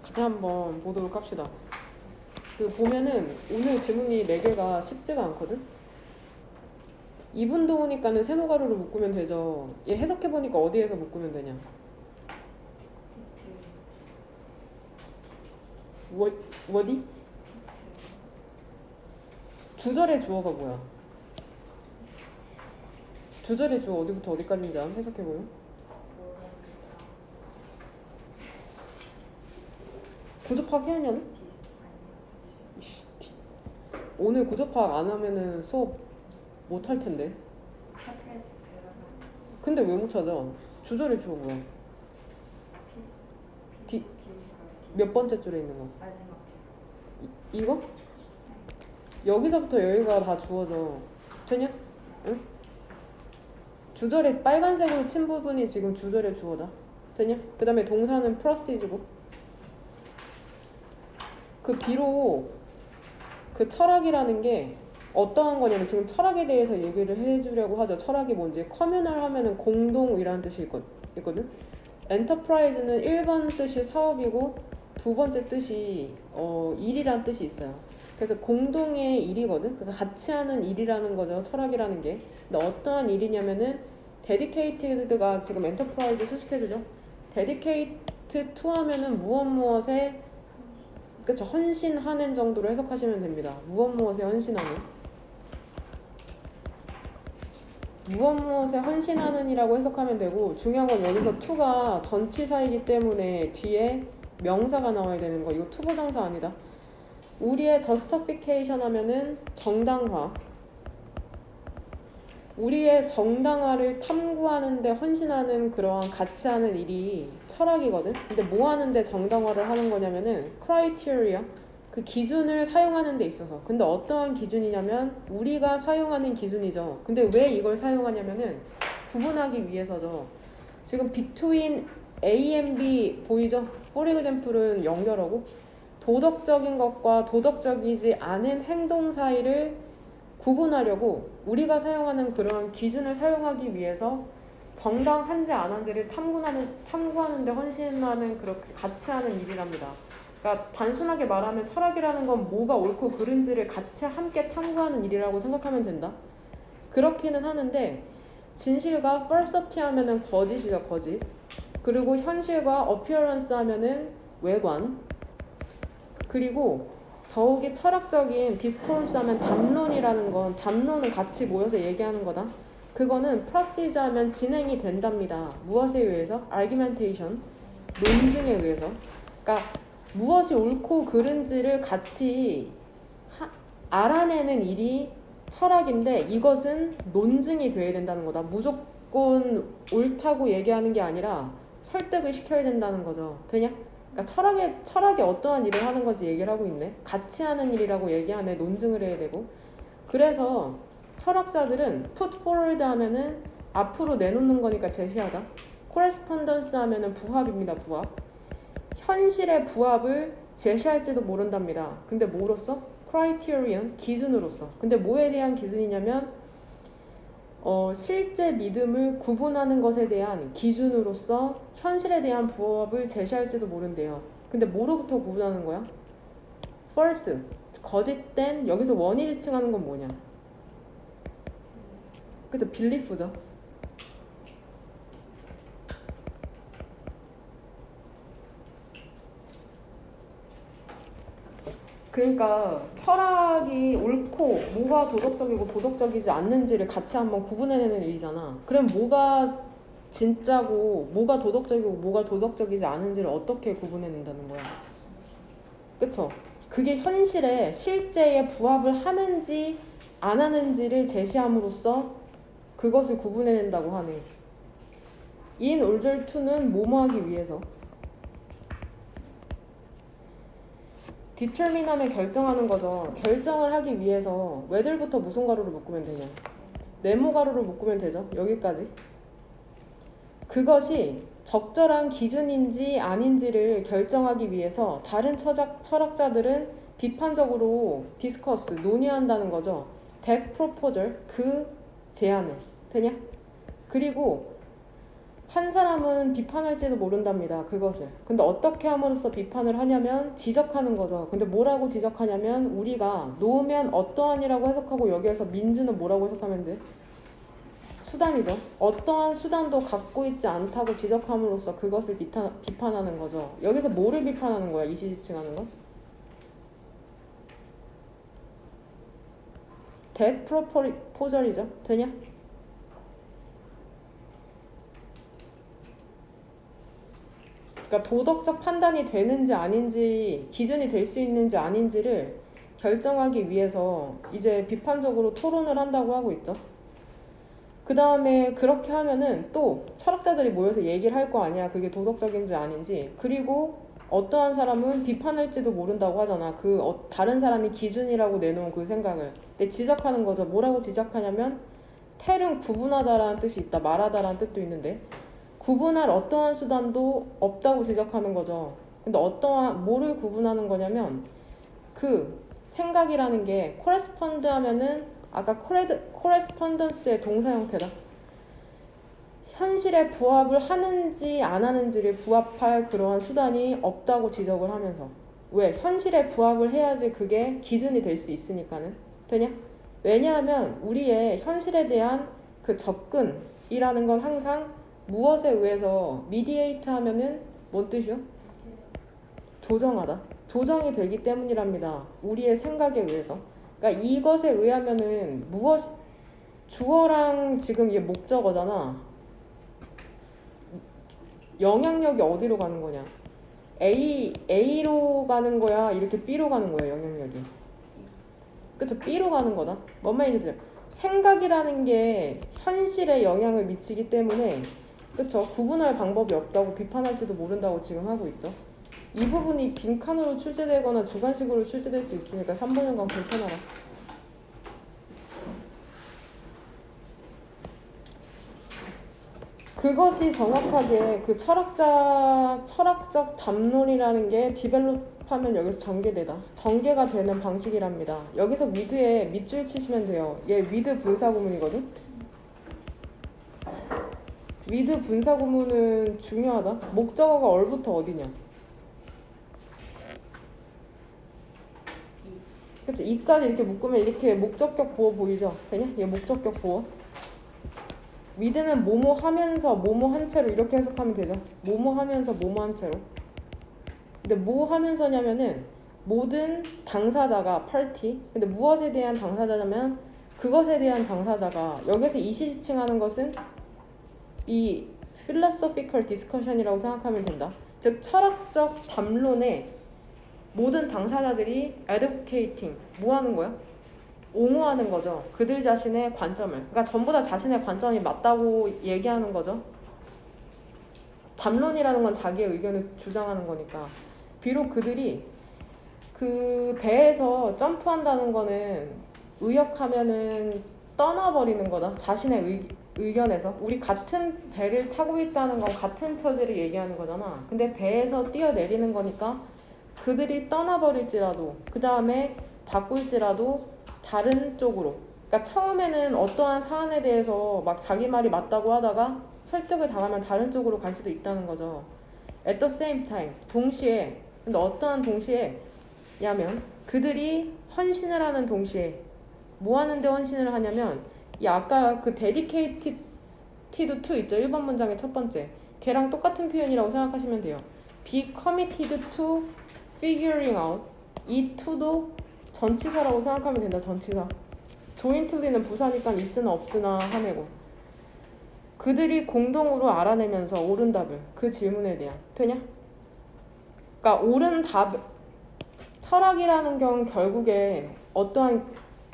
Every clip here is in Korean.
같이 한번 보도록 합시다. 그 보면은 오늘 지문이 4개가 쉽지가 않거든? 이분도우니까는 세모가루로 묶으면 되죠. 얘 해석해보니까 어디에서 묶으면 되냐? 어디? 주절의 주어가 뭐야? 주절의 주어 어디부터 어디까지인지 한번 해석해보면? 구조 파악 해야 하냐는? 오늘 구조 파악 안 하면은 수업 못 할 텐데. 근데 왜 못 찾아? 주절의 주어 뭐야? 몇 번째 줄에 있는 거? 이거? 여기서부터 여기가 다 주어져. 되냐? 응? 주절에 빨간색으로 친 부분이 지금 주절의 주어다. 되냐? 그 다음에 동사는 플러스이즈고. 비록 그 철학이라는 게 어떠한 거냐면 지금 철학에 대해서 얘기를 해주려고 하죠. 철학이 뭔지. 커뮤널 하면은 공동이라는 뜻이 있거든. 엔터프라이즈는 1번 뜻이 사업이고 2번째 뜻이 일이란 뜻이 있어요. 그래서 공동의 일이거든. 그러니까 같이 하는 일이라는 거죠. 철학이라는 게. 근데 어떠한 일이냐면은 dedicated가 지금 엔터프라이즈 수식해주죠. dedicate to 하면은 무엇에 그쵸, 헌신하는 정도로 해석하시면 됩니다. 무엇에 헌신하는. 무엇에 헌신하는 이라고 해석하면 되고, 중요한 건 여기서 to가 전치사이기 때문에 뒤에 명사가 나와야 되는 거. 이거 투부정사 아니다. 우리의 justification 하면은 정당화. 우리의 정당화를 탐구하는데 헌신하는 그러한 같이 하는 일이 철학이거든. 근데 뭐 하는데 정당화를 하는 거냐면은 criteria, 그 기준을 사용하는 데 있어서. 근데 어떠한 기준이냐면 우리가 사용하는 기준이죠. 근데 왜 이걸 사용하냐면은 구분하기 위해서죠. 지금 between A and B 보이죠? for example은 연결하고 도덕적인 것과 도덕적이지 않은 행동 사이를 구분하려고 우리가 사용하는 그런 기준을 사용하기 위해서 정당한지 안 한지를 탐구하는 데 헌신하는 그렇게 같이 하는 일이랍니다. 그러니까 단순하게 말하면 철학이라는 건 뭐가 옳고 그른지를 같이 함께 탐구하는 일이라고 생각하면 된다. 그렇기는 하는데 진실과 falsity 하면은 거짓이죠, 거짓. 그리고 현실과 appearance 하면은 외관. 그리고 더욱이 철학적인 디스코스 하면 담론이라는 건 담론은 같이 모여서 얘기하는 거다. 그거는 프로시저 하면 진행이 된답니다. 무엇에 의해서? argumentation, 논증에 의해서. 그러니까 무엇이 옳고 그른지를 같이 알아내는 일이 철학인데 이것은 논증이 돼야 된다는 거다. 무조건 옳다고 얘기하는 게 아니라 설득을 시켜야 된다는 거죠. 되냐? 그러니까 철학이 어떠한 일을 하는 건지 얘기를 하고 있네. 같이 하는 일이라고 얘기하네. 논증을 해야 되고. 그래서 철학자들은 put forward 하면은 앞으로 내놓는 거니까 제시하다. correspondence 하면은 부합입니다. 부합. 현실의 부합을 제시할지도 모른답니다. 근데 뭐로써? criterion, 기준으로서. 근데 뭐에 대한 기준이냐면 실제 믿음을 구분하는 것에 대한 기준으로서 현실에 대한 부합을 제시할지도 모른대요. 근데 뭐로부터 구분하는 거야? false, 거짓된. 여기서 원이 지칭하는 건 뭐냐? 그죠? belief죠. 그러니까 철학이 옳고 뭐가 도덕적이고 도덕적이지 않는지를 같이 한번 구분해내는 일이잖아. 그럼 뭐가 진짜고 뭐가 도덕적이고 뭐가 도덕적이지 않은지를 어떻게 구분해낸다는 거야. 그쵸? 그게 현실에 실제에 부합을 하는지 안 하는지를 제시함으로써 그것을 구분해낸다고 하네. in order to는 뭐뭐 하기 위해서. determine 하면 결정하는 거죠. 결정을 하기 위해서 whether부터 무슨 가루를 묶으면 되냐. 네모 가루를 묶으면 되죠. 여기까지. 그것이 적절한 기준인지 아닌지를 결정하기 위해서 다른 철학자들은 비판적으로 디스커스, 논의한다는 거죠. that proposal, 그 제안을. 되냐? 그리고 한 사람은 비판할지도 모른답니다. 그것을. 근데 어떻게 함으로써 비판을 하냐면 지적하는 거죠. 근데 뭐라고 지적하냐면 우리가 놓으면 어떠한이라고 해석하고 여기에서 민즈는 뭐라고 해석하면 돼? 수단이죠. 어떠한 수단도 갖고 있지 않다고 지적함으로써 그것을 비판하는 거죠. 여기서 뭐를 비판하는 거야? 이시지칭하는 건? that proposal이죠. 되냐? 그러니까 도덕적 판단이 되는지 아닌지, 기준이 될 수 있는지 아닌지를 결정하기 위해서 이제 비판적으로 토론을 한다고 하고 있죠. 그 다음에 그렇게 하면은 또 철학자들이 모여서 얘기를 할 거 아니야. 그게 도덕적인지 아닌지. 그리고 어떠한 사람은 비판할지도 모른다고 하잖아. 다른 사람이 기준이라고 내놓은 그 생각을. 근데 지적하는 거죠. 뭐라고 지적하냐면 텔은 구분하다라는 뜻이 있다. 말하다라는 뜻도 있는데 구분할 어떠한 수단도 없다고 지적하는 거죠. 근데 뭐를 구분하는 거냐면 그 생각이라는 게 correspond 하면은 아까 correspondence의 동사 형태다. 현실에 부합을 하는지 안 하는지를 부합할 그러한 수단이 없다고 지적을 하면서 왜? 현실에 부합을 해야지 그게 기준이 될 수 있으니까는 되냐? 왜냐하면 우리의 현실에 대한 그 접근이라는 건 항상 무엇에 의해서 mediate 하면은 뭔 뜻이요? 조정하다. 조정이 되기 때문이랍니다. 우리의 생각에 의해서. 그러니까 이것에 의하면은 주어랑 지금 이게 목적어잖아. 영향력이 어디로 가는 거냐? A로 가는 거야? 이렇게 B로 가는 거야, 영향력이. 그쵸? B로 가는 거다. 뭔 말인지 들려? 생각이라는 게 현실에 영향을 미치기 때문에 그쵸? 구분할 방법이 없다고 비판할지도 모른다고 지금 하고 있죠. 이 부분이 빈칸으로 출제되거나 주관식으로 출제될 수 있으니까 3번연간 괜찮아라. 그것이 정확하게 그 철학적 담론이라는 게 디벨롭하면 여기서 전개가 되는 방식이랍니다. 여기서 위드에 밑줄 치시면 돼요. 얘 위드 분사구문이거든. 위드 분사구문은 중요하다. 목적어가 얼부터 어디냐? 그치? 이까지 이렇게 묶으면 이렇게 목적격 보어 보이죠? 되냐? 얘 목적격 보어. 위드는 뭐뭐 하면서 뭐뭐 한 채로 이렇게 해석하면 되죠. 뭐뭐 하면서 뭐뭐 한 채로. 근데 뭐 하면서냐면은 모든 당사자가 party. 근데 무엇에 대한 당사자냐면 그것에 대한 당사자가 여기서 이시지칭하는 것은 이 philosophical discussion이라고 생각하면 된다. 즉 철학적 담론에 모든 당사자들이 advocating 뭐 하는 거야? 옹호하는 거죠. 그들 자신의 관점을. 그러니까 전부 다 자신의 관점이 맞다고 얘기하는 거죠. 담론이라는 건 자기의 의견을 주장하는 거니까. 비록 그들이 그 배에서 점프한다는 거는 의역하면은 떠나버리는 거다. 자신의 의견에서. 우리 같은 배를 타고 있다는 건 같은 처지를 얘기하는 거잖아. 근데 배에서 뛰어내리는 거니까 그들이 떠나버릴지라도 그 다음에 바꿀지라도 다른 쪽으로. 그러니까 처음에는 어떠한 사안에 대해서 막 자기 말이 맞다고 하다가 설득을 당하면 다른 쪽으로 갈 수도 있다는 거죠. At the same time. 동시에. 근데 어떠한 동시에 냐면 그들이 헌신을 하는 동시에 뭐 하는데 헌신을 하냐면 이 아까 그 dedicated to 있죠. 1번 문장의 첫 번째. 걔랑 똑같은 표현이라고 생각하시면 돼요. be committed to figuring out. 이 to도 전치사라고 생각하면 된다. 전치사. jointly는 부사니까 있으나 없으나 하내고. 그들이 공동으로 알아내면서 옳은 답을. 그 질문에 대한. 되냐? 그러니까 옳은 답. 철학이라는 건 결국에 어떠한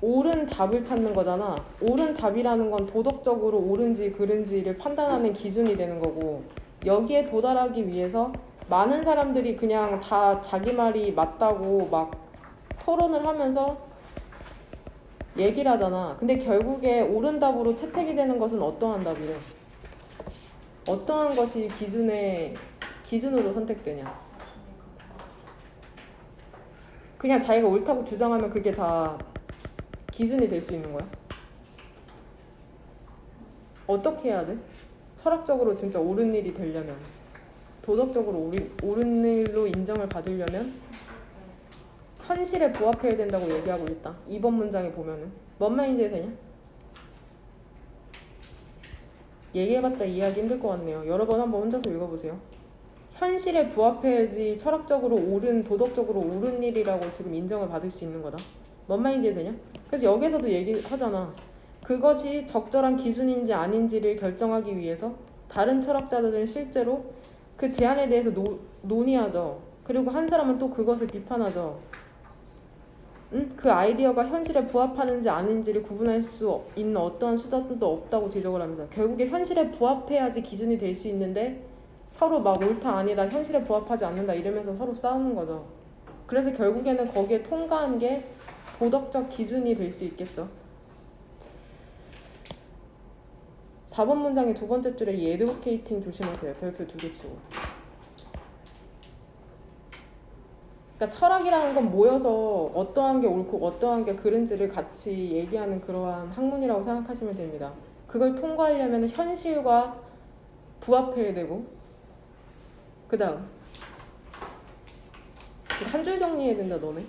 옳은 답을 찾는 거잖아. 옳은 답이라는 건 도덕적으로 옳은지 그른지를 판단하는 기준이 되는 거고 여기에 도달하기 위해서 많은 사람들이 그냥 다 자기 말이 맞다고 막 토론을 하면서 얘기를 하잖아. 근데 결국에 옳은 답으로 채택이 되는 것은 어떠한 답이래? 어떠한 것이 기준으로 선택되냐? 그냥 자기가 옳다고 주장하면 그게 다 기준이 될 수 있는 거야? 어떻게 해야 돼? 철학적으로 진짜 옳은 일이 되려면, 도덕적으로 옳은 일로 인정을 받으려면 현실에 부합해야 된다고 얘기하고 있다. 2번 문장에 보면은 뭔 말인지 되냐? 얘기해봤자 이해하기 힘들 것 같네요. 여러 번 한번 혼자서 읽어보세요. 현실에 부합해야지 철학적으로 옳은, 도덕적으로 옳은 일이라고 지금 인정을 받을 수 있는 거다. 뭔 말인지 되냐? 그래서 여기서도 얘기하잖아. 그것이 적절한 기준인지 아닌지를 결정하기 위해서 다른 철학자들은 실제로 그 제안에 대해서 논의하죠. 그리고 한 사람은 또 그것을 비판하죠. 그 아이디어가 현실에 부합하는지 아닌지를 구분할 수 있는 어떠한 수단도 없다고 지적을 하면서 결국에 현실에 부합해야지 기준이 될 수 있는데 서로 막 옳다 아니다 현실에 부합하지 않는다 이러면서 서로 싸우는 거죠. 그래서 결국에는 거기에 통과한 게 도덕적 기준이 될 수 있겠죠. 4번 문장의 두 번째 줄에 이 advocating 조심하세요. 별표 2개 치고. 그러니까 철학이라는 건 모여서 어떠한 게 옳고 어떠한 게 그른지를 같이 얘기하는 그러한 학문이라고 생각하시면 됩니다. 그걸 통과하려면 현실과 부합해야 되고 그 다음 한 줄 정리해야 된다 너네.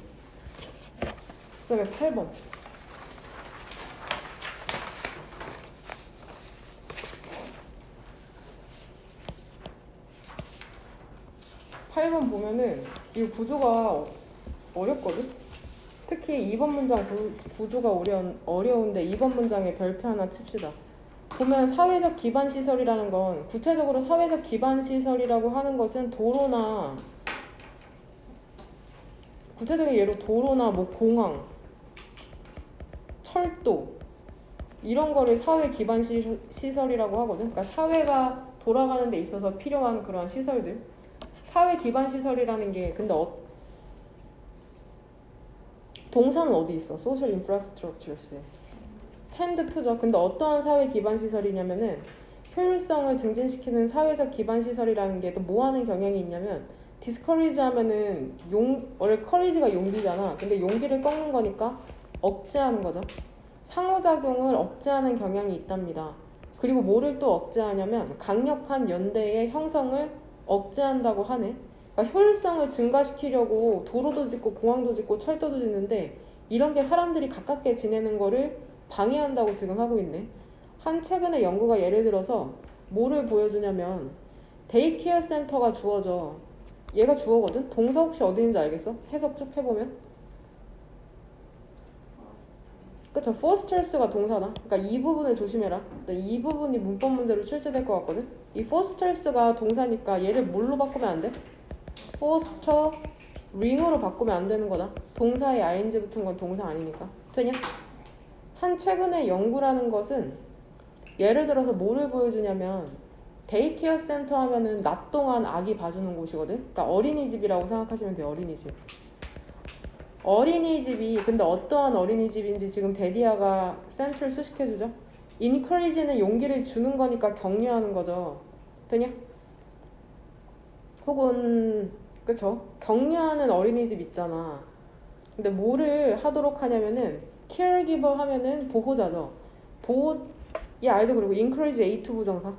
그 다음에 8번 8번 보면은 이 구조가 어렵거든? 특히 2번 문장 구조가 어려운데 2번 문장에 별표 하나 칩시다. 보면 사회적 기반 시설이라는 건 구체적으로 사회적 기반 시설이라고 하는 것은 도로나 구체적인 예로 도로나 뭐 공항, 철도 이런 거를 사회 기반 시설이라고 하거든. 그러니까 사회가 돌아가는 데 있어서 필요한 그런 시설들. 사회 기반 시설이라는 게 근데 동사는 어디 있어? social infrastructures. tend to죠. 근데 어떠한 사회 기반 시설이냐면은 효율성을 증진시키는 사회적 기반 시설이라는 게 또 뭐 하는 경향이 있냐면 discourage 하면은 원래 courage가 용기잖아. 근데 용기를 꺾는 거니까 억제하는 거죠. 상호작용을 억제하는 경향이 있답니다. 그리고 뭐를 또 억제하냐면 강력한 연대의 형성을 억제한다고 하네. 그러니까 효율성을 증가시키려고 도로도 짓고 공항도 짓고 철도도 짓는데 이런 게 사람들이 가깝게 지내는 거를 방해한다고 지금 하고 있네. 한 최근의 연구가 예를 들어서 뭐를 보여주냐면 데이케어 센터가 주어져. 얘가 주어거든? 동사 혹시 어디 있는지 알겠어? 해석 쭉 해보면 그쵸? fosters가 동사다. 그러니까 이 부분을 조심해라. 이 부분이 문법 문제로 출제될 것 같거든? 이 fosters가 동사니까 얘를 뭘로 바꾸면 안 돼? foster ring으로 바꾸면 안 되는 거다. 동사에 ing 붙은 건 동사 아니니까. 되냐? 한 최근의 연구라는 것은 예를 들어서 뭐를 보여주냐면 데이케어 센터 하면은 낮 동안 아기 봐주는 곳이거든. 그러니까 어린이집이라고 생각하시면 돼요. 어린이집. 어린이집이 근데 어떠한 어린이집인지 지금 데디아가 센터를 수식해주죠. encourage는 용기를 주는 거니까 격려하는 거죠. 되냐? 혹은 그쵸? 격려하는 어린이집 있잖아. 근데 뭐를 하도록 하냐면은 caregiver 하면은 보호자죠. 얘 알죠? 그리고 encourage A2 부정사.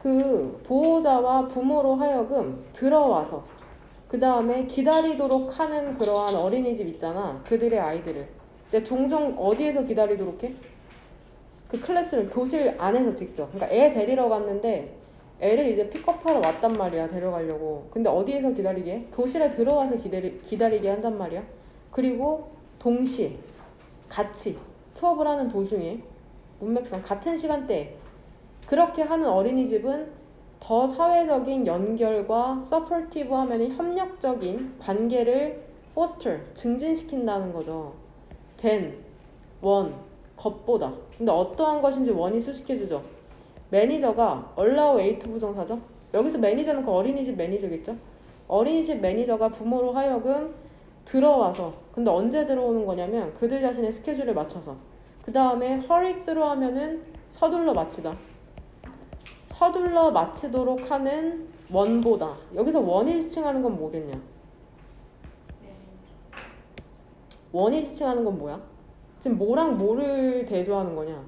그 보호자와 부모로 하여금 들어와서 그 다음에 기다리도록 하는 그러한 어린이집 있잖아. 그들의 아이들을. 근데 종종 어디에서 기다리도록 해? 그 클래스를 교실 안에서 직접. 그러니까 애 데리러 갔는데 애를 이제 픽업하러 왔단 말이야. 데려가려고. 근데 어디에서 기다리게 해? 교실에 들어와서 기다리게 한단 말이야. 그리고 동시에 같이 수업을 하는 도중에 문맥상 같은 시간대에 그렇게 하는 어린이집은 더 사회적인 연결과 서포티브 하면 협력적인 관계를 foster, 증진시킨다는 거죠. 것보다. 근데 어떠한 것인지 원이 수식해주죠. 매니저가 allow A2 부정사죠. 여기서 매니저는 그 어린이집 매니저겠죠. 어린이집 매니저가 부모로 하여금 들어와서 근데 언제 들어오는 거냐면 그들 자신의 스케줄에 맞춰서 그 다음에 hurry through 하면은 서둘러 마치다. 서둘러 마치도록 하는 원보다. 여기서 원이 지칭하는 건 뭐겠냐? 원이 지칭하는 건 뭐야? 지금 뭐랑 뭐를 대조하는 거냐?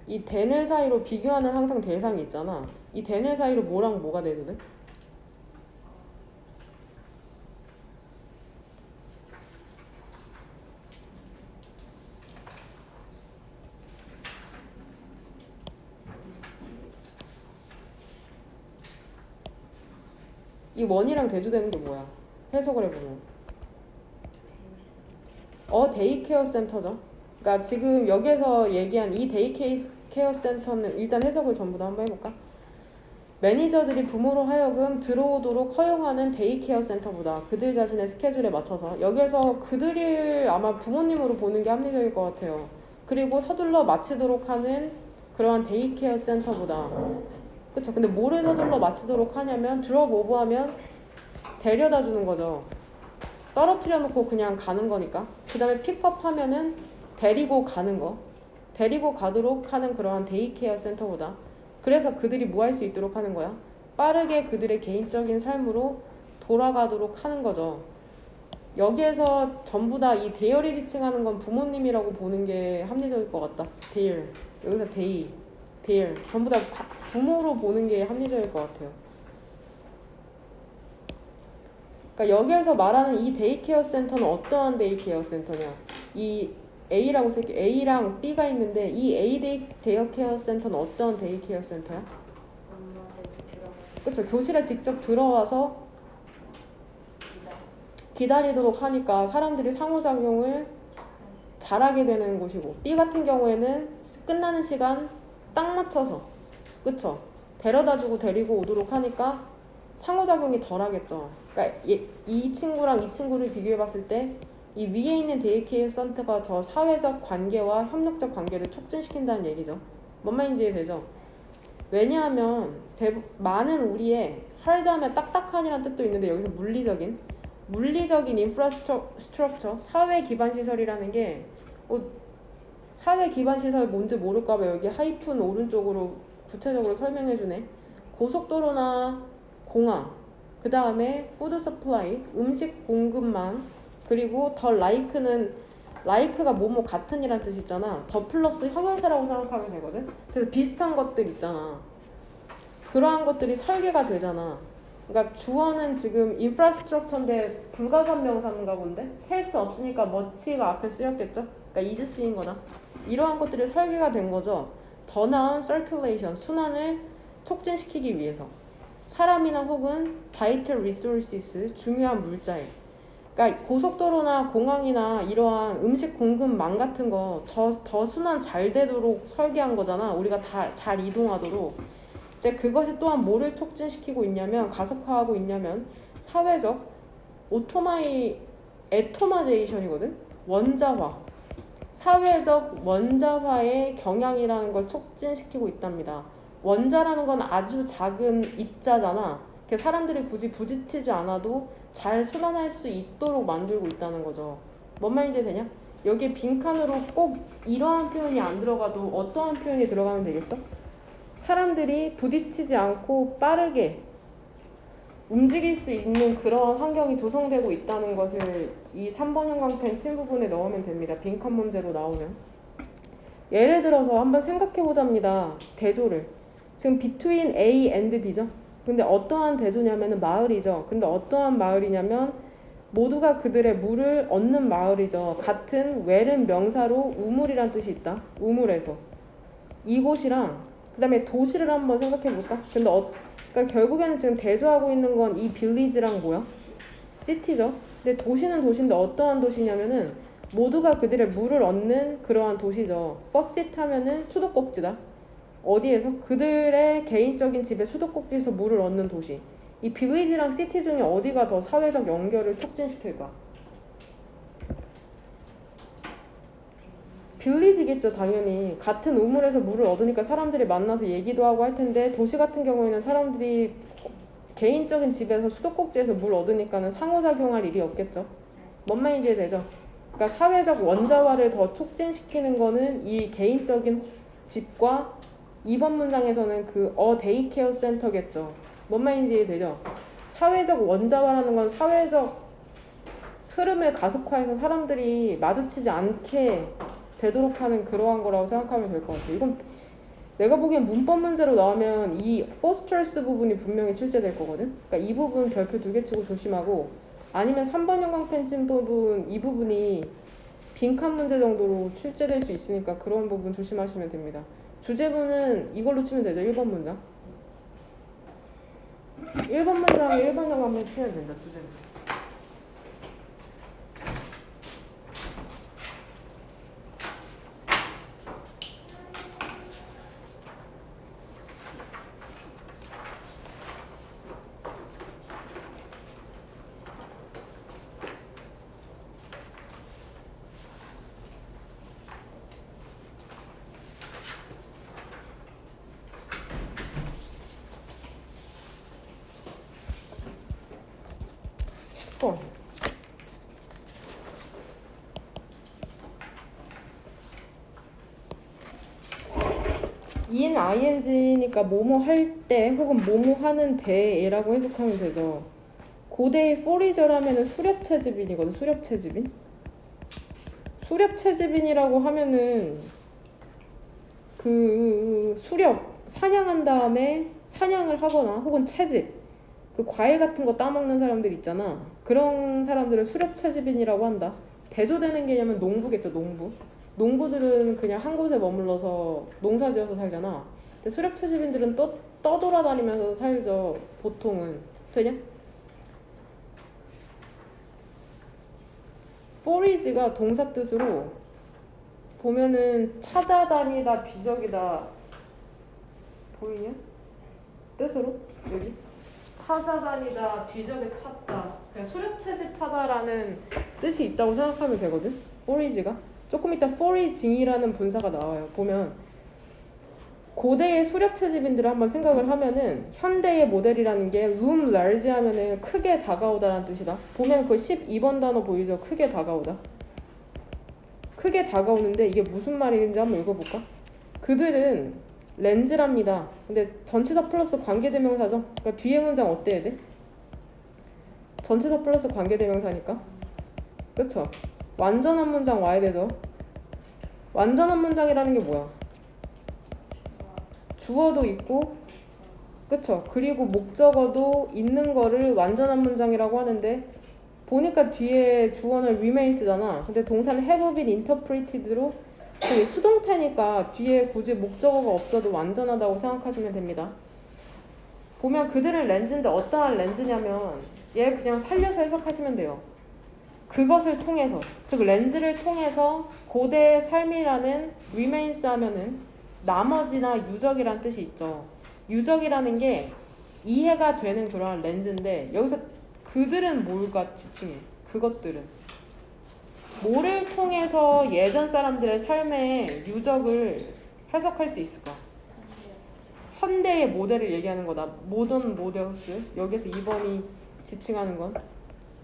이 than을 사이로 비교하는 항상 대상이 있잖아. 이 than을 사이로 뭐랑 뭐가 되거든? 이 원이랑 대조되는 게 뭐야? 해석을 해보면 데이케어 센터죠. 그러니까 지금 여기에서 얘기한 이 데이케어 센터는 일단 해석을 전부 다 한번 해볼까? 매니저들이 부모로 하여금 들어오도록 허용하는 데이케어 센터보다 그들 자신의 스케줄에 맞춰서 여기에서 그들을 아마 부모님으로 보는 게 합리적일 것 같아요. 그리고 서둘러 마치도록 하는 그러한 데이케어 센터보다 그쵸? 근데 뭐를 서둘러 마치도록 하냐면 드롭 오버하면 데려다 주는 거죠. 떨어뜨려 놓고 그냥 가는 거니까. 그 다음에 픽업하면은 데리고 가는 거. 데리고 가도록 하는 그러한 데이케어 센터보다 그래서 그들이 뭐 할 수 있도록 하는 거야? 빠르게 그들의 개인적인 삶으로 돌아가도록 하는 거죠. 여기에서 전부 다 이 대열이 지칭하는 건 부모님이라고 보는 게 합리적일 것 같다. 대열. 여기서 대열. 전부 다 부모로 보는 게 합리적일 것 같아요. 그러니까 여기에서 말하는 이 데이케어 센터는 어떠한 데이케어 센터냐? 이 A라고 쓸게. A랑 B가 있는데 이 A 데이케어 센터는 어떤 데이케어 센터야? 그렇죠. 교실에 직접 들어와서 기다리도록 하니까 사람들이 상호작용을 잘하게 되는 곳이고 B 같은 경우에는 끝나는 시간 딱 맞춰서 그쵸? 데려다주고 데리고 오도록 하니까 상호작용이 덜 하겠죠. 그러니까 이 친구랑 이 친구를 비교해봤을 때 이 위에 있는 데이케어 센터가 더 사회적 관계와 협력적 관계를 촉진시킨다는 얘기죠. 뭔 말인지 이해되죠? 왜냐하면 많은 우리의 하드하면 딱딱한이라는 뜻도 있는데 여기서 물리적인 인프라스트럭처 사회 기반 시설이라는 게 사회 기반 시설 뭔지 모를까봐 여기 하이픈 오른쪽으로 구체적으로 설명해주네. 고속도로나 공항, 그 다음에 푸드 서플라이, 음식 공급망, 그리고 더 라이크가 뭐뭐 같은 이란 뜻 있잖아. 더 플러스 형용사라고 생각하면 되거든. 그래서 비슷한 것들 있잖아. 그러한 것들이 설계가 되잖아. 그러니까 주어는 지금 인프라스트럭처인데 불가산 명사인가 본데 셀 수 없으니까 머치가 앞에 쓰였겠죠. 그러니까 이제 쓰인 거다. 이러한 것들이 설계가 된 거죠. 더 나은 서큘레이션, 순환을 촉진시키기 위해서. 사람이나 혹은 vital resources, 중요한 물자에. 그러니까 고속도로나 공항이나 이러한 음식 공급망 같은 거 더 순환 잘 되도록 설계한 거잖아. 우리가 다 잘 이동하도록. 근데 그것이 또한 뭐를 촉진시키고 있냐면 가속화하고 있냐면 사회적 애토마제이션이거든. 원자화. 사회적 원자화의 경향이라는 걸 촉진시키고 있답니다. 원자라는 건 아주 작은 입자잖아. 사람들이 굳이 부딪히지 않아도 잘 순환할 수 있도록 만들고 있다는 거죠. 뭔 말인지 되냐? 여기에 빈칸으로 꼭 이러한 표현이 안 들어가도 어떠한 표현이 들어가면 되겠어? 사람들이 부딪히지 않고 빠르게 움직일 수 있는 그런 환경이 조성되고 있다는 것을 이 3번 형광펜 친 부분에 넣으면 됩니다. 빈칸 문제로 나오면. 예를 들어서 한번 생각해보자입니다. 대조를. 지금 between A and B죠? 근데 어떠한 대조냐면 마을이죠. 근데 어떠한 마을이냐면 모두가 그들의 물을 얻는 마을이죠. 같은 where은 명사로 우물이란 뜻이 있다. 우물에서. 이곳이랑 그 다음에 도시를 한번 생각해볼까? 근데 그러니까 결국에는 지금 대조하고 있는 건 이 빌리지랑 뭐야? 시티죠. 근데 도시는 도시인데 어떠한 도시냐면은 모두가 그들의 물을 얻는 그러한 도시죠. 퍼시트 하면은 수도꼭지다. 어디에서? 그들의 개인적인 집에 수도꼭지에서 물을 얻는 도시. 이 빌리지랑 시티 중에 어디가 더 사회적 연결을 촉진시킬까? 빌리지겠죠, 당연히. 같은 우물에서 물을 얻으니까 사람들이 만나서 얘기도 하고 할 텐데 도시 같은 경우에는 사람들이 개인적인 집에서 수도꼭지에서 물 얻으니까는 상호작용할 일이 없겠죠. 뭔 말인지 되죠? 그러니까 사회적 원자화를 더 촉진시키는 거는 이 개인적인 집과 2번 문장에서는 그 데이케어 센터겠죠. 뭔 말인지 되죠? 사회적 원자화라는 건 사회적 흐름을 가속화해서 사람들이 마주치지 않게 되도록 하는 그러한 거라고 생각하면 될 것 같아요. 이건 내가 보기엔 문법 문제로 나오면 이 포스터스 부분이 분명히 출제될 거거든. 그러니까 이 부분 별표 2개 치고 조심하고, 아니면 3번 형광 펜진 부분 이 부분이 빈칸 문제 정도로 출제될 수 있으니까 그런 부분 조심하시면 됩니다. 주제문은 이걸로 치면 되죠. 1번 문장. 1번 문장에 1번 형광펜 치면 된다. 주제문. in ing니까 뭐뭐 할 때 혹은 뭐뭐 하는 데라고 해석하면 되죠. 고대의 forager하면은 수렵채집인이거든. 수렵채집인. 수렵채집인이라고 하면은 그 수렵 사냥한 다음에 사냥을 하거나 혹은 채집 그 과일 같은 거 따먹는 사람들 있잖아. 그런 사람들을 수렵채집인이라고 한다. 대조되는 개념은 농부겠죠. 농부. 농부들은 그냥 한 곳에 머물러서 농사지어서 살잖아. 근데 수렵채집인들은 떠돌아다니면서 살죠. 보통은. 되냐? forage가 동사 뜻으로 보면은 찾아다니다 뒤적이다 보이냐? 뜻으로 여기 찾아다니다 뒤적에 찾다 그냥 수렵채집하다라는 뜻이 있다고 생각하면 되거든. forage가 조금 이따 foraging이라는 분사가 나와요. 보면 고대의 수렵채집인들을 한번 생각을 하면은 현대의 모델이라는 게 loom large 하면은 크게 다가오다라는 뜻이다. 보면 그 12번 단어 보이죠? 크게 다가오다. 크게 다가오는데 이게 무슨 말인지 한번 읽어볼까? 그들은 렌즈랍니다. 근데 전치사 플러스 관계대명사죠? 그러니까 뒤에 문장 어때야 돼? 전치사 플러스 관계대명사니까. 그쵸? 완전한 문장 와야 되죠? 완전한 문장이라는 게 뭐야? 주어도 있고, 그쵸? 그리고 목적어도 있는 거를 완전한 문장이라고 하는데, 보니까 뒤에 주어는 remain 쓰잖아. 근데 동사는 have been interpreted로 되게 수동태니까 뒤에 굳이 목적어가 없어도 완전하다고 생각하시면 됩니다. 보면 그들은 렌즈인데 어떠한 렌즈냐면 얘 그냥 살려서 해석하시면 돼요. 그것을 통해서, 즉 렌즈를 통해서 고대의 삶이라는 remains 하면은 나머지나 유적이란 뜻이 있죠. 유적이라는 게 이해가 되는 그러한 렌즈인데 여기서 그들은 뭘까 지칭해. 그것들은 뭐를 통해서 예전 사람들의 삶의 유적을 해석할 수 있을까? 현대의 모델을 얘기하는 거다. 모던 모델스. 여기서 2번이 지칭하는 건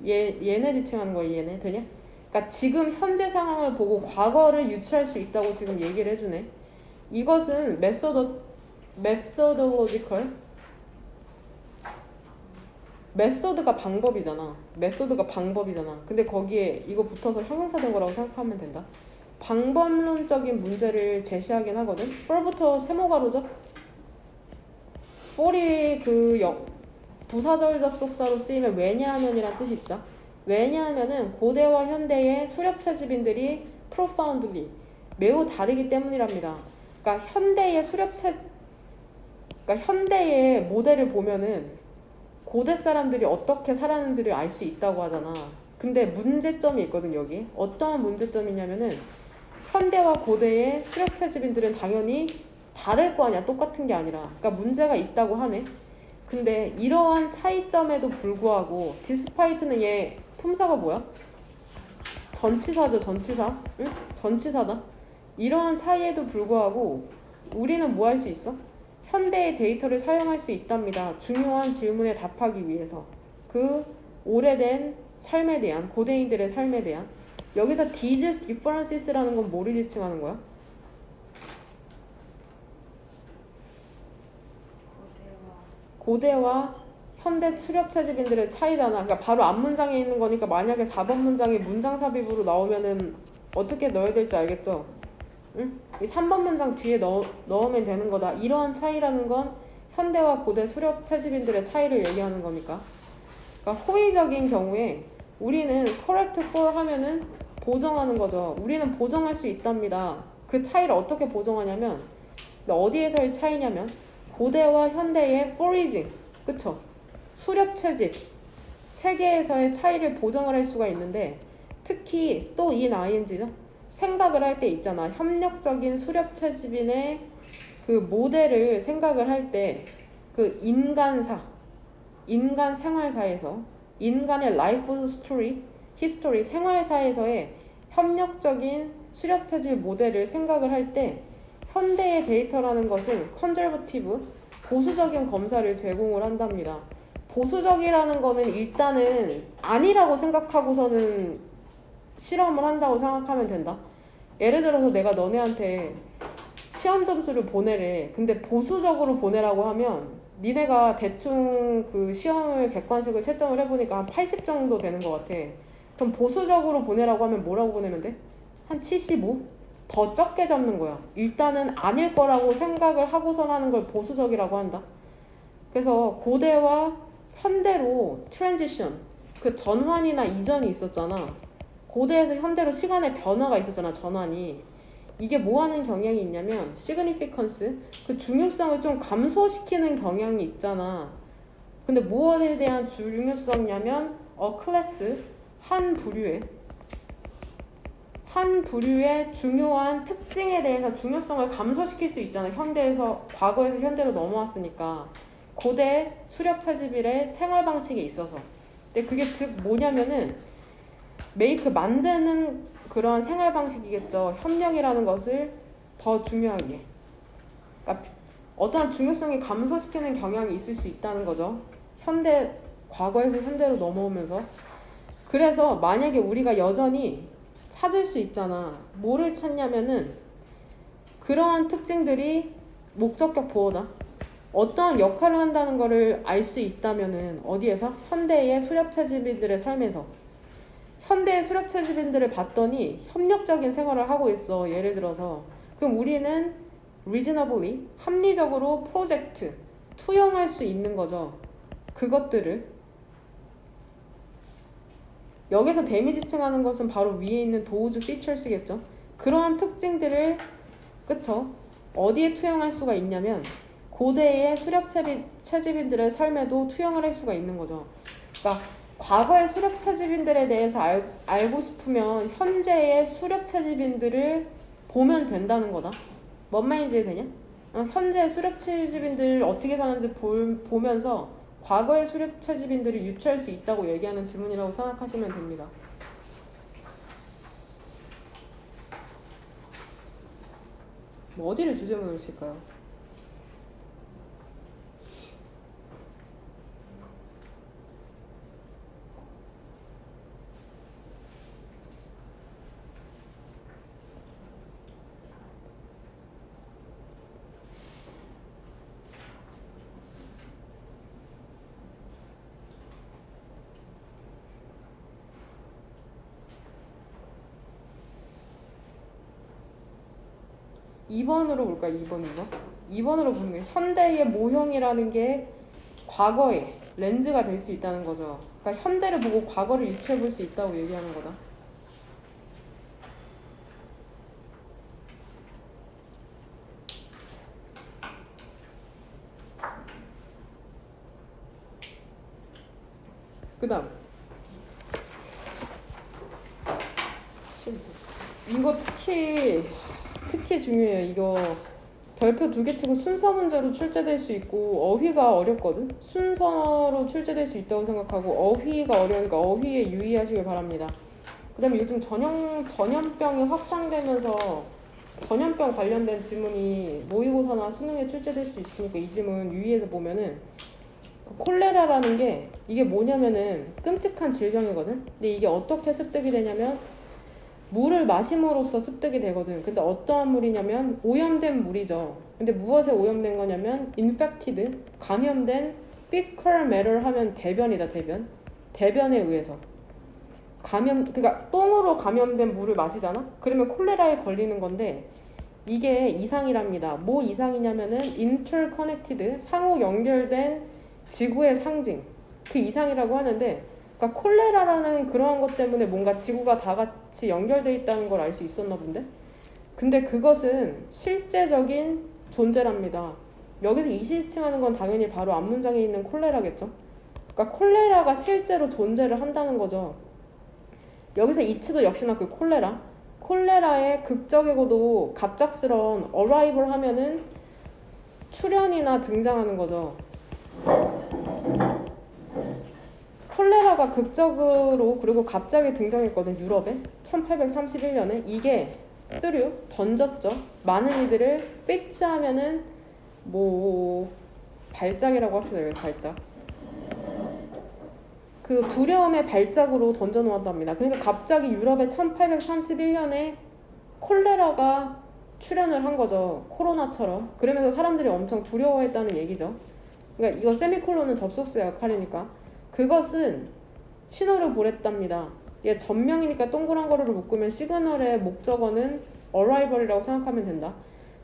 얘네 지칭하는 거야. 얘네 되냐? 그러니까 지금 현재 상황을 보고 과거를 유추할 수 있다고 지금 얘기를 해주네. 이것은 methodological 메소드가 방법이잖아. 메소드가 방법이잖아. 근데 거기에 이거 붙어서 형용사 된 거라고 생각하면 된다. 방법론적인 문제를 제시하긴 하거든. for부터 세모가로죠. for이 부사절 접속사로 쓰이면 왜냐하면이란 뜻이 있죠. 왜냐하면은 고대와 현대의 수렵채집인들이 profoundly 매우 다르기 때문이랍니다. 그러니까 현대의 모델을 보면은 고대 사람들이 어떻게 살았는지를 알 수 있다고 하잖아. 근데 문제점이 있거든. 여기 어떠한 문제점이냐면은 현대와 고대의 수렵채집인들은 당연히 다를 거 아니야. 똑같은 게 아니라. 그러니까 문제가 있다고 하네. 근데 이러한 차이점에도 불구하고 despite는 얘 품사가 뭐야? 전치사죠. 전치사. 응? 전치사다. 이러한 차이에도 불구하고 우리는 뭐 할 수 있어? 현대의 데이터를 사용할 수 있답니다. 중요한 질문에 답하기 위해서. 그 오래된 삶에 대한, 고대인들의 삶에 대한. 여기서 these differences라는 건 뭐를 지칭하는 거야? 고대와 현대 수렵채집인들의 차이잖아. 그러니까 바로 앞 문장에 있는 거니까 만약에 4번 문장이 문장 삽입으로 나오면은 어떻게 넣어야 될지 알겠죠? 응? 이 3번 문장 뒤에 넣으면 되는 거다. 이러한 차이라는 건 현대와 고대 수렵 채집인들의 차이를 얘기하는 거니까. 그러니까 호의적인 경우에 우리는 correct for 하면은 보정하는 거죠. 우리는 보정할 수 있답니다. 그 차이를 어떻게 보정하냐면 어디에서의 차이냐면 고대와 현대의 foraging, 그쵸? 수렵 채집 세 개에서의 차이를 보정을 할 수가 있는데 특히 또 ing죠. 생각을 할 때 있잖아. 협력적인 수렵 채집인의 그 모델을 생각을 할 때 그 인간 생활사에서 인간의 라이프 스토리, 히스토리, 생활사에서의 협력적인 수렵 채집 모델을 생각을 할 때 현대의 데이터라는 것은 컨저버티브, 보수적인 검사를 제공을 한답니다. 보수적이라는 거는 일단은 아니라고 생각하고서는 실험을 한다고 생각하면 된다. 예를 들어서 내가 너네한테 시험 점수를 보내래. 근데 보수적으로 보내라고 하면 니네가 대충 그 시험을 객관식을 채점을 해보니까 한 80 정도 되는 것 같아. 그럼 보수적으로 보내라고 하면 뭐라고 보내면 돼? 한 75? 더 적게 잡는 거야. 일단은 아닐 거라고 생각을 하고선 하는 걸 보수적이라고 한다. 그래서 고대와 현대로 트랜지션, 그 전환이나 이전이 있었잖아. 고대에서 현대로 시간의 변화가 있었잖아, 전환이. 이게 뭐 하는 경향이 있냐면 significance, 그 중요성을 좀 감소시키는 경향이 있잖아. 근데 무엇에 대한 중요성이냐면 class, 한 부류의 중요한 특징에 대해서 중요성을 감소시킬 수 있잖아. 현대에서 과거에서 현대로 넘어왔으니까. 고대 수렵 채집일의 생활 방식에 있어서. 근데 그게 즉 뭐냐면은 만드는 그런 생활 방식이겠죠. 협력이라는 것을 더 중요하게. 그러니까 어떠한 중요성이 감소시키는 경향이 있을 수 있다는 거죠. 과거에서 현대로 넘어오면서. 그래서 만약에 우리가 여전히 찾을 수 있잖아. 뭐를 찾냐면은 그러한 특징들이 목적격 보호다. 어떠한 역할을 한다는 것을 알 수 있다면은 어디에서? 현대의 수렵채집인들의 삶에서. 현대의 수렵채집인들을 봤더니 협력적인 생활을 하고 있어. 예를 들어서 그럼 우리는 reasonably, 합리적으로 프로젝트, 투영할 수 있는 거죠. 그것들을. 여기서 데미지층하는 것은 바로 위에 있는 도우즈 피처스겠죠. 그러한 특징들을 그쵸? 어디에 투영할 수가 있냐면 고대의 수렵 채집인들의 삶에도 투영을 할 수가 있는 거죠. 그러니까 과거의 수렵 채집인들에 대해서 알고 싶으면 현재의 수렵 채집인들을 보면 된다는 거다. 뭔 말인지 이해되냐? 현재 수렵 채집인들 어떻게 사는지 보면서 과거의 수렵 채집인들을 유추할 수 있다고 얘기하는 지문이라고 생각하시면 됩니다. 뭐 어디를 주제문을 칠까요? (2번으로) 볼까요? 2번으로 보는 게 현대의 모형이라는 게 과거의 렌즈가 될 수 있다는 거죠. 그러니까 현대를 보고 과거를 유추해 볼 수 있다고 얘기하는 거다. 그 다음 이거 특히 중요해요. 이거 별표 2개 치고 순서 문제로 출제될 수 있고 어휘가 어렵거든. 순서로 출제될 수 있다고 생각하고 어휘가 어려우니까 어휘에 유의하시길 바랍니다. 그 다음에 요즘 전염병이 확산되면서 전염병 관련된 지문이 모의고사나 수능에 출제될 수 있으니까 이 지문 유의해서 보면은 콜레라라는 게 이게 뭐냐면은 끔찍한 질병이거든. 근데 이게 어떻게 습득이 되냐면 물을 마심으로써 습득이 되거든. 근데 어떠한 물이냐면 오염된 물이죠. 근데 무엇에 오염된 거냐면 infected, 감염된 fecal matter 하면 대변이다. 대변에 의해서 그러니까 똥으로 감염된 물을 마시잖아. 그러면 콜레라에 걸리는 건데 이게 이상이랍니다. 뭐 이상이냐면은 interconnected, 상호 연결된 지구의 상징. 그 이상이라고 하는데, 그러니까 콜레라라는 그러한 것 때문에 뭔가 지구가 다 같이 연결되어 있다는 걸 알 수 있었나 본데? 근데 그것은 실제적인 존재랍니다. 여기서 이시칭하는 건 당연히 바로 앞문장에 있는 콜레라겠죠. 그러니까 콜레라가 실제로 존재를 한다는 거죠. 여기서 이츠도 역시나 그 콜레라의 극적이고도 갑작스러운 arrival 하면은 출현이나 등장하는 거죠. 콜레라가 극적으로 그리고 갑자기 등장했거든. 유럽에 1831년에 이게 뜨류 던졌죠. 많은 이들을 피치하면은 뭐 발작이라고 합시다. 발작. 그 두려움의 발작으로 던져놓았답니다. 그러니까 갑자기 유럽에 1831년에 콜레라가 출현을 한 거죠. 코로나처럼. 그러면서 사람들이 엄청 두려워했다는 얘기죠. 그러니까 이거 세미콜론은 접속사의 역할이니까. 그것은 신호를 보냈답니다. 얘 전명이니까 동그란 거를 묶으면 시그널의 목적어는 arrival이라고 생각하면 된다.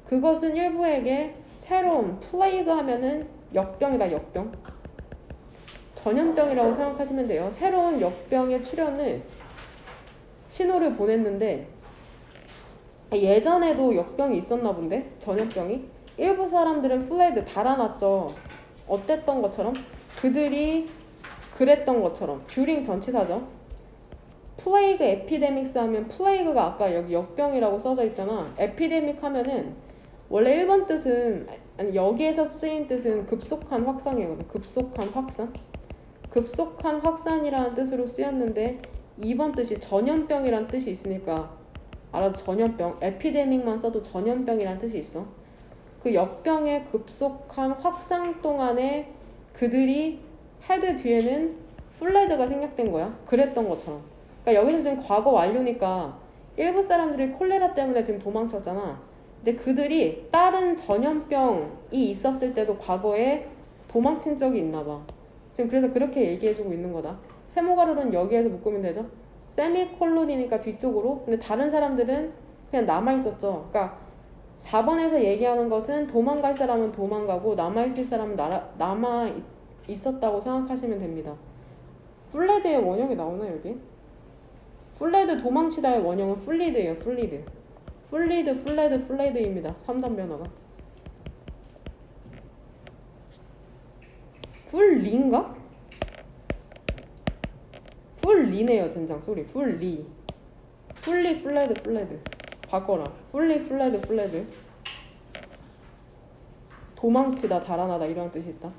그것은 일부에게 새로운 플레이그 하면은 역병이다. 역병. 전염병이라고 생각하시면 돼요. 새로운 역병의 출현을 신호를 보냈는데 예전에도 역병이 있었나 본데? 전염병이? 일부 사람들은 플레이드 달아났죠. 어땠던 것처럼? 그들이 그랬던 것처럼. 듀링 전치사죠. 플레이그 에피데믹스 하면 플레이그가 아까 여기 역병이라고 써져 있잖아. 에피데믹 하면은 원래 1번 뜻은 아니 여기에서 쓰인 뜻은 급속한 확산이거든. 급속한 확산. 급속한 확산이라는 뜻으로 쓰였는데 2번 뜻이 전염병이라는 뜻이 있으니까 알아도 전염병, 에피데믹만 써도 전염병이라는 뜻이 있어. 그 역병의 급속한 확산 동안에 그들이 헤드 뒤에는 플레드가 생략된 거야. 그랬던 것처럼. 그러니까 여기서 지금 과거 완료니까 일부 사람들이 콜레라 때문에 지금 도망쳤잖아. 근데 그들이 다른 전염병이 있었을 때도 과거에 도망친 적이 있나 봐. 지금 그래서 그렇게 얘기해주고 있는 거다. 세모가루는 여기에서 묶으면 되죠. 세미콜론이니까 뒤쪽으로. 근데 다른 사람들은 그냥 남아있었죠. 그러니까 4번에서 얘기하는 것은 도망갈 사람은 도망가고 남아있을 사람은 남아있었다고 생각하시면 됩니다. 플레드의 원형이 나오나 여기? 플레드 도망치다의 원형은 플리드예요. 플리드. 플레드입니다. 3단 변화가. 풀리인가? 풀리네요. 젠장 소리. 풀리. 플레드. 바꿔라. 플레드. 도망치다, 달아나다 이런 뜻이 있다.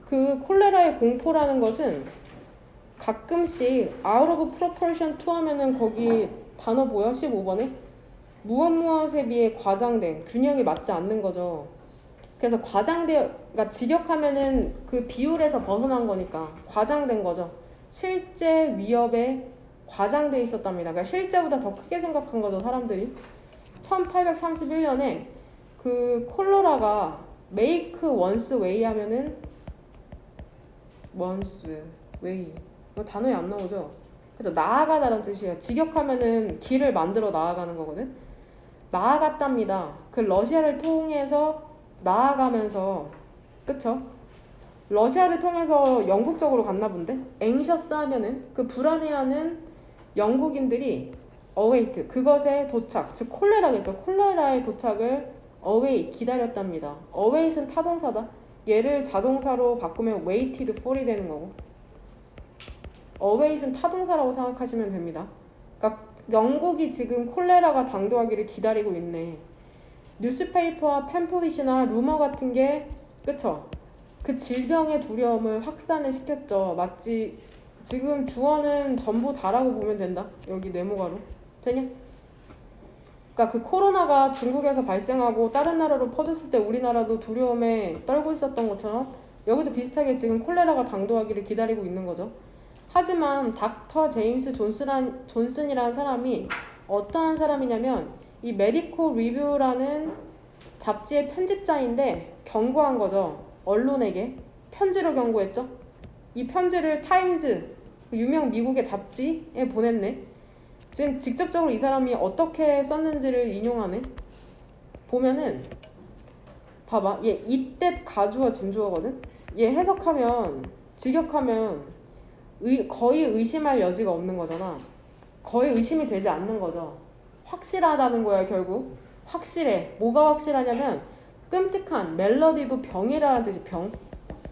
그 콜레라의 공포라는 것은 가끔씩 out of proportion to 하면은 거기 단어 보여? 15번에? 무엇에 비해 과장된, 균형이 맞지 않는 거죠. 그래서 그러니까 직역하면은 그 비율에서 벗어난 거니까 과장된 거죠. 실제 위협에 과장돼 있었답니다. 그러니까 실제보다 더 크게 생각한 거죠, 사람들이. 1831년에 그 콜레라가 make once way 하면은 once way 이거 단어에 안 나오죠? 그래서 나아가다라는 뜻이에요. 직역하면은 길을 만들어 나아가는 거거든. 나아갔답니다. 그 러시아를 통해서 나아가면서 그쵸? 러시아를 통해서 영국 쪽으로 갔나 본데? anxious 하면은 그 불안해하는 영국인들이 await 그것의 도착 즉 콜레라겠죠. 콜레라의 도착을 await 기다렸답니다. await은 타동사다. 얘를 자동사로 바꾸면 waited for이 되는 거고 await은 타동사라고 생각하시면 됩니다. 그러니까 영국이 지금 콜레라가 당도하기를 기다리고 있네. 뉴스페이퍼와 팸플릿이나 루머 같은 게 그쵸? 그 질병의 두려움을 확산을 시켰죠. 마치 지금 주어는 전부 다라고 보면 된다. 여기 네모가로 되냐? 그러니까 그 코로나가 중국에서 발생하고 다른 나라로 퍼졌을 때 우리나라도 두려움에 떨고 있었던 것처럼 여기도 비슷하게 지금 콜레라가 당도하기를 기다리고 있는 거죠. 하지만 닥터 제임스 존슨이라는 사람이 어떠한 사람이냐면 이 메디컬 리뷰라는 잡지의 편집자인데 경고한 거죠. 언론에게 편지로 경고했죠. 이 편지를 타임즈 유명 미국의 잡지에 보냈네. 지금 직접적으로 이 사람이 어떻게 썼는지를 인용하네. 보면은 봐봐, 얘 이때 가주어 진주어거든. 얘 해석하면 직역하면 거의 의심할 여지가 없는 거잖아. 거의 의심이 되지 않는 거죠. 확실하다는 거야 결국. 확실해. 뭐가 확실하냐면 끔찍한 멜로디도 병이라는 뜻이 병.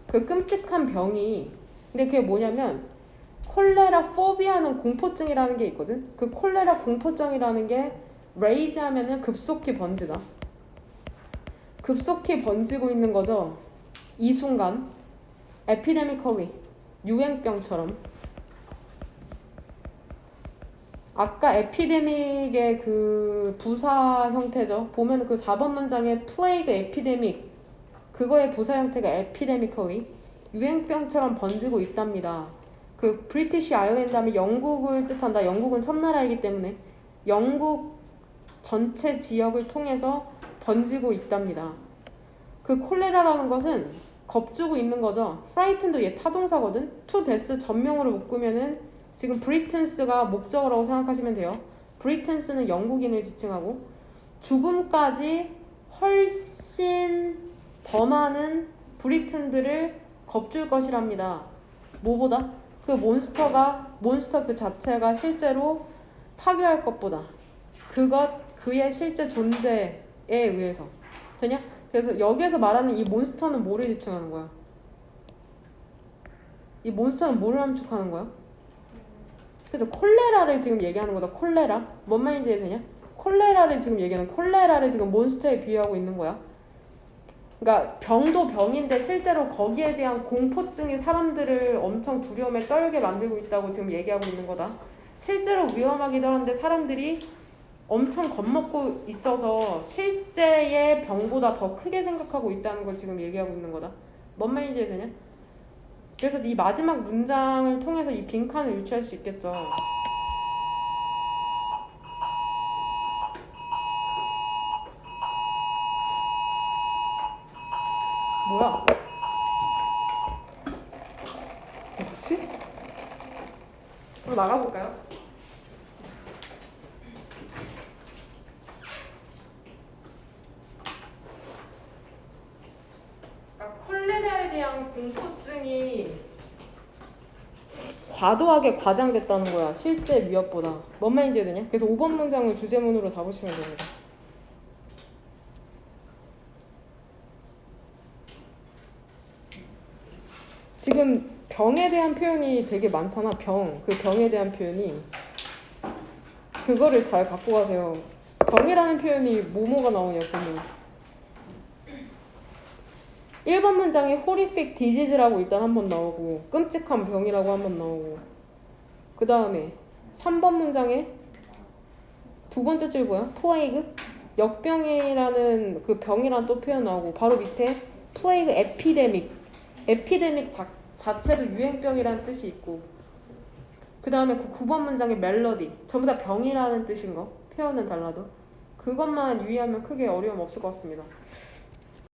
그 끔찍한 병이 근데 그게 뭐냐면 콜레라 포비아는 공포증이라는 게 있거든. 그 콜레라 공포증이라는 게 레이즈 하면은 급속히 번지다. 급속히 번지고 있는 거죠. 이 순간 epidemically 유행병처럼. 아까 에피데믹의 그 부사 형태죠. 보면 그 4번 문장에 플레이그 에피데믹 그거의 부사 형태가 epidemically 유행병처럼 번지고 있답니다. 그 브리티시 아일랜드 하면 영국을 뜻한다. 영국은 섬나라이기 때문에 영국 전체 지역을 통해서 번지고 있답니다. 그 콜레라라는 것은 겁주고 있는 거죠. frightened도 얘 타동사거든. to death 전명으로 묶으면은 지금 브리튼스가 목적어라고 생각하시면 돼요. 브리튼스는 영국인을 지칭하고 죽음까지 훨씬 더 많은 브리튼들을 겁줄 것이랍니다. 뭐보다? 그 몬스터 그 자체가 실제로 파괴할 것보다 그의 실제 존재에 의해서 되냐? 그래서 여기에서 말하는 이 몬스터는 뭐를 지칭하는 거야? 이 몬스터는 뭐를 함축하는 거야? 그래서 콜레라를 지금 얘기하는 거다. 콜레라. 뭔 말인지 이해되냐? 콜레라를 지금 얘기하는 콜레라를 지금 몬스터에 비유하고 있는 거야. 그러니까 병도 병인데 실제로 거기에 대한 공포증이 사람들을 엄청 두려움에 떨게 만들고 있다고 지금 얘기하고 있는 거다. 실제로 위험하기도 한데 사람들이 엄청 겁먹고 있어서 실제의 병보다 더 크게 생각하고 있다는 걸 지금 얘기하고 있는 거다. 뭔 말인지 되냐? 그래서 이 마지막 문장을 통해서 이 빈칸을 유추할 수 있겠죠. 뭐야? 뭐지? 그럼 나가볼까요? 그러니까 콜레라에 대한 공포증이 과도하게 과장됐다는 거야. 실제 위협보다. 뭔 말인지 되냐? 그래서 5번 문장을 주제문으로 잡으시면 됩니다. 지금 병에 대한 표현이 되게 많잖아. 그 병에 대한 표현이. 그거를 잘 갖고 가세요. 병이라는 표현이 뭐가 나오냐 보면 1번 문장에 horrific disease라고 일단 한번 나오고 끔찍한 병이라고 한번 나오고 그 다음에 3번 문장에 두 번째 줄 뭐야? plague? 역병이라는 그 병이란 또 표현 나오고 바로 밑에 plague epidemic 자체도 유행병이라는 뜻이 있고 그 다음에 그 9번 문장에 멜로디 전부 다 병이라는 뜻인 거 표현은 달라도 그것만 유의하면 크게 어려움 없을 것 같습니다.